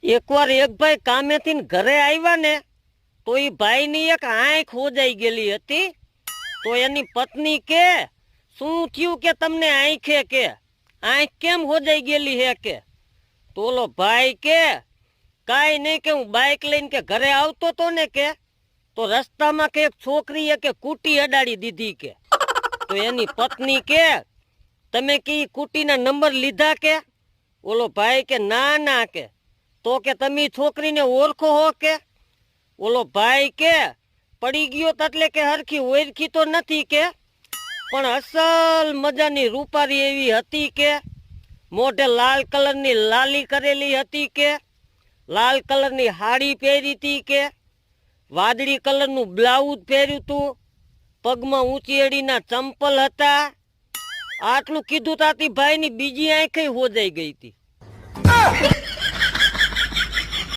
એકવાર એક ભાઈ કામેથી ઘરે આવ્યા ને તો એ ભાઈની એક આંખ હોજાઈ ગયેલી હતી. તો એની પત્ની કે શું થયું કે તમને આંખે કે આંખ કેમ હોજાઈ ગયેલી હે કે? તો ઓલો ભાઈ કે કાંઈ નહીં કે હું બાઇક લઈને કે ઘરે આવતો તો ને કે તો રસ્તામાં કે એક છોકરીએ કે કૂટી અડાડી દીધી કે. તો એની પત્ની કે તમે કે ઈ કૂટીના નંબર લીધા કે? ઓલો ભાઈ કે ના ના કે. તો કે તમે છોકરીને ઓળખો હો કે? ઓલો ભાઈ કે પડી ગયો તો એટલે કે હરખી ઓળખી તો નથી કે, પણ અસલ મજાની રૂપારી એવી હતી કે, મોઢે લાલ કલરની લાલી કરેલી હતી કે, લાલ કલરની હાડી પહેરી હતી કે, વાદળી કલરનું બ્લાઉઝ પહેર્યું હતું, પગમાં ઊંચી એડીના ચંપલ હતા. આટલું કીધું તાતી ભાઈની બીજી આંખે હોજાઈ ગઈ હતી.